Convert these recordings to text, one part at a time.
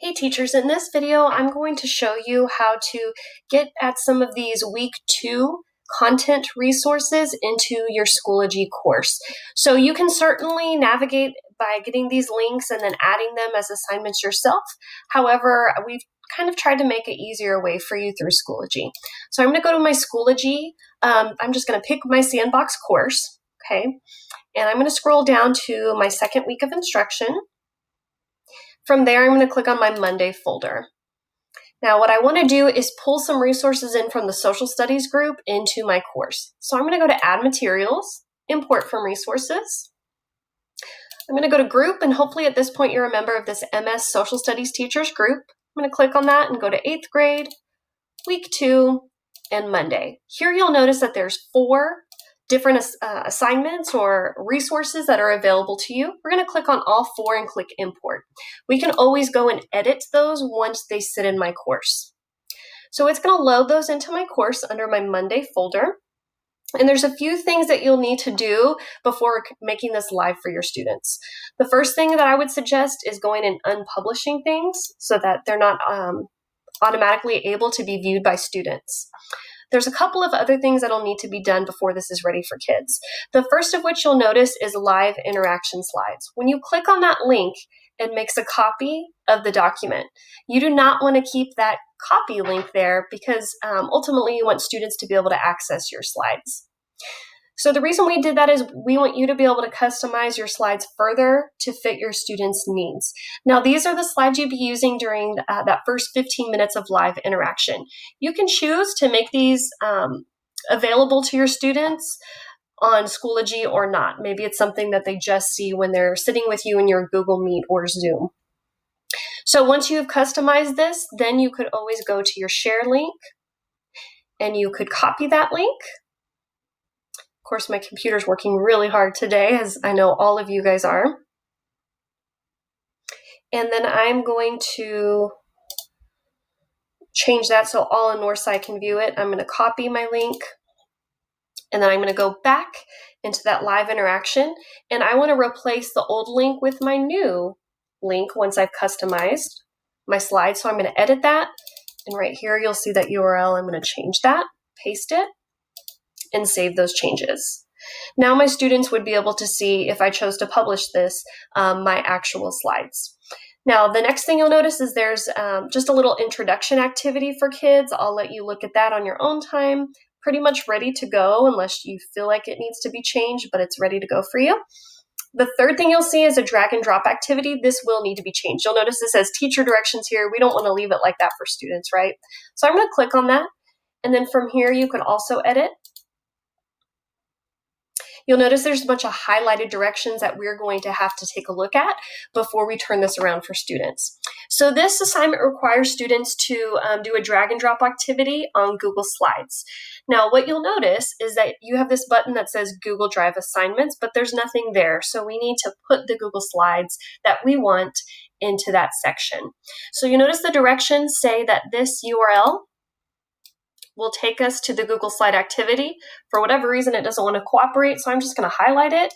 Hey teachers, in this video I'm going to show you how to get at some of these week 2 content resources into your Schoology course. So you can certainly navigate by getting these links and then adding them as assignments yourself. However, we've kind of tried to make an easier way for you through Schoology. So I'm going to go to my Schoology. I'm just going to pick my Sandbox course, okay? And I'm going to scroll down to my second week of instruction. From there, I'm going to click on my Monday folder. Now, what I want to do is pull some resources in from the social studies group into my course. So I'm going to go to Add Materials, Import from Resources. I'm going to go to Group, and hopefully at this point you're a member of this MS Social Studies Teachers group. I'm going to click on that and go to 8th grade, week 2, and Monday. Here you'll notice that there's 4 different assignments or resources that are available to you. We're going to click on all 4 and click import. We can always go and edit those once they sit in my course. So it's going to load those into my course under my Monday folder. And there's a few things that you'll need to do before making this live for your students. The first thing that I would suggest is going and unpublishing things so that they're not automatically able to be viewed by students. There's a couple of other things that'll need to be done before this is ready for kids. The first of which you'll notice is live interaction slides. When you click on that link, it makes a copy of the document. You do not want to keep that copy link there because ultimately you want students to be able to access your slides. So the reason we did that is we want you to be able to customize your slides further to fit your students' needs. Now, these are the slides you'd be using during that first 15 minutes of live interaction. You can choose to make these available to your students on Schoology or not. Maybe it's something that they just see when they're sitting with you in your Google Meet or Zoom. So once you've customized this, then you could always go to your share link and you could copy that link. Of course, my computer's working really hard today, as I know all of you guys are. And then I'm going to change that so all in Northside can view it. I'm going to copy my link, and then I'm going to go back into that live interaction, and I want to replace the old link with my new link once I've customized my slide. So I'm going to edit that, and right here you'll see that URL. I'm going to change that, paste it, and save those changes. Now my students would be able to see, if I chose to publish this, my actual slides. Now the next thing you'll notice is there's just a little introduction activity for kids. I'll let you look at that on your own time. Pretty much ready to go unless you feel like it needs to be changed, but it's ready to go for you. The third thing you'll see is a drag and drop activity. This will need to be changed. You'll notice this says teacher directions here. We don't want to leave it like that for students, right? So I'm going to click on that. And then from here, you can also edit. You'll notice there's a bunch of highlighted directions that we're going to have to take a look at before we turn this around for students. So this assignment requires students to do a drag and drop activity on Google Slides. Now, what you'll notice is that you have this button that says Google Drive Assignments, but there's nothing there. So we need to put the Google Slides that we want into that section. So you notice the directions say that this URL will take us to the Google Slide activity. For whatever reason, it doesn't want to cooperate, so I'm just going to highlight it,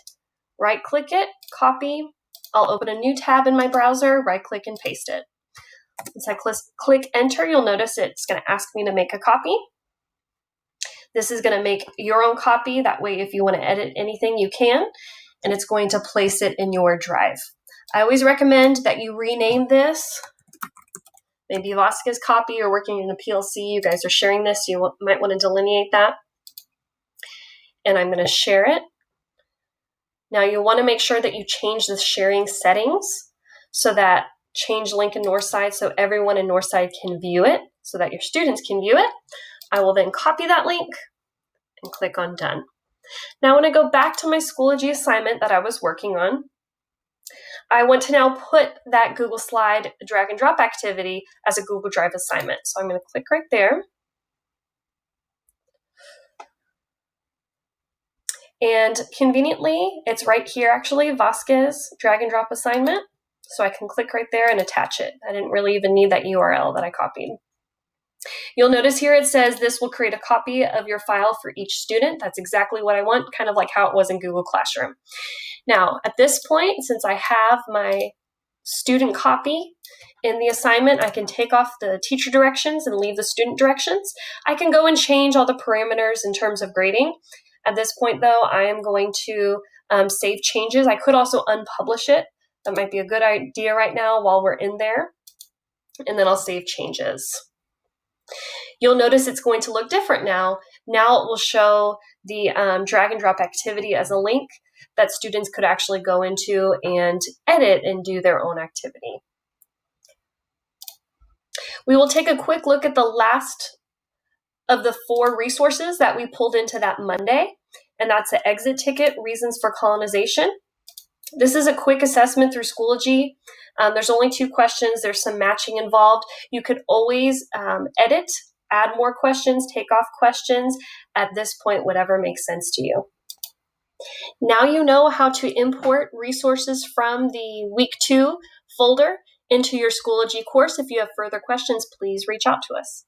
right-click it, copy. I'll open a new tab in my browser, right-click and paste it. Once I click Enter, you'll notice it's going to ask me to make a copy. This is going to make your own copy. That way, if you want to edit anything, you can, and it's going to place it in your drive. I always recommend that you rename this. Maybe Vasquez copy, you're working in a PLC, you guys are sharing this, you might want to delineate that. And I'm going to share it. Now you want to make sure that you change the sharing settings so that change link in Northside so everyone in Northside can view it, so that your students can view it. I will then copy that link and click on Done. Now I want to go back to my Schoology assignment that I was working on. I want to now put that Google Slide drag and drop activity as a Google Drive assignment. So I'm going to click right there. And conveniently, it's right here actually, Vasquez drag and drop assignment. So I can click right there and attach it. I didn't really even need that URL that I copied. You'll notice here it says this will create a copy of your file for each student. That's exactly what I want, kind of like how it was in Google Classroom. Now, at this point, since I have my student copy in the assignment, I can take off the teacher directions and leave the student directions. I can go and change all the parameters in terms of grading. At this point, though, I am going to save changes. I could also unpublish it. That might be a good idea right now while we're in there. And then I'll save changes. You'll notice it's going to look different now. Now it will show the drag and drop activity as a link that students could actually go into and edit and do their own activity. We will take a quick look at the last of the 4 resources that we pulled into that Monday, and that's the exit ticket, reasons for colonization. This is a quick assessment through Schoology. There's only 2 questions. There's some matching involved. You could always edit, add more questions, take off questions. At this point, whatever makes sense to you. Now you know how to import resources from the Week 2 folder into your Schoology course. If you have further questions, please reach out to us.